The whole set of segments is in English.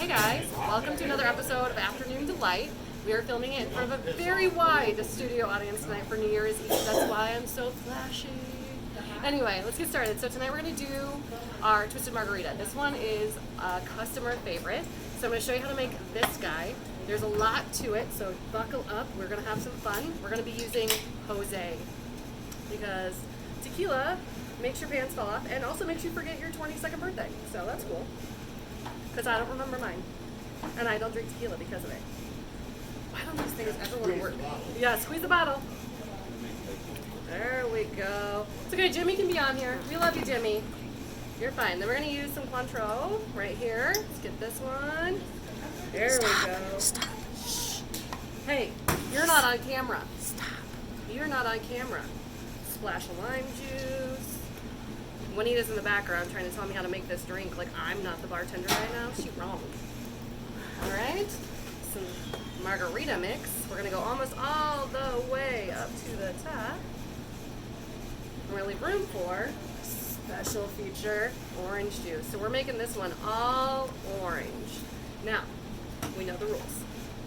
Hey guys, welcome to another episode of Afternoon Delight. We are filming it in front of a very wide studio audience tonight for New Year's Eve. That's why I'm so flashy. Anyway, let's get started. So tonight we're going to do our Twisted Margarita. This one is a customer favorite. So I'm going to show you how to make this guy. There's a lot to it, so buckle up. We're going to have some fun. We're going to be using Jose because tequila makes your pants fall off and also makes you forget your 22nd birthday. So that's cool. Because I don't remember mine. And I don't drink tequila because of it. Why don't these things ever want to work? Yeah, squeeze the bottle. There we go. It's okay, Jimmy can be on here. We love you, Jimmy. You're fine. Then we're going to use some Cointreau right here. Let's get this one. There we go. Stop. Shh. Hey, you're not on camera. Stop. You're not on camera. Splash of lime juice. Juanita's in the background trying to tell me how to make this drink like I'm not the bartender right now. She's wrong. Alright. Some margarita mix. We're going to go almost all the way up to the top. And we'll leave room for special feature orange juice. So we're making this one all orange. Now, we know the rules.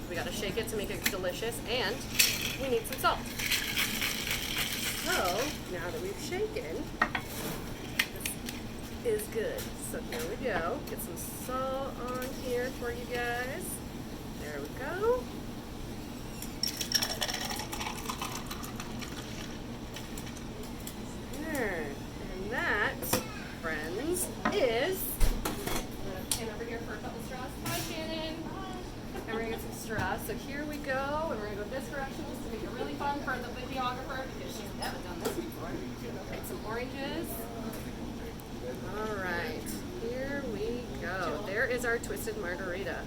We got to shake it to make it delicious, and we need some salt. So, now that we've shaken, this is good. So here we go. Get some salt on here for you guys. There we go. There. And that, friends, is... Stand over here for a couple straws. Hi, Shannon. And we're going to get some straws. So here we go. And we're going to go this direction just to make it really fun for the videographer because she's never done this before. Take some oranges. All right. Here we go. There is our Twisted Margarita.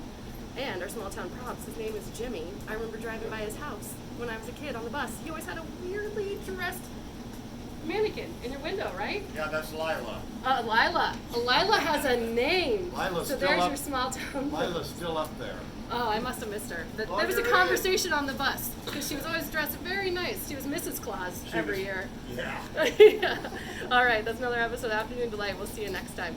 And our small town props. His name is Jimmy. I remember driving by his house when I was a kid on the bus. He always had a weirdly dressed mannequin in your window, right? Yeah, that's Lila. Lila. Lila has a name. Lila's so still there's up. your small town. Lila's still up there. Oh, I must have missed her. There Oh, was a you're conversation on the bus because she was always dressed very nice. She was Mrs. Claus every year. Yeah. Yeah. All right, that's another episode of Afternoon Delight. We'll see you next time.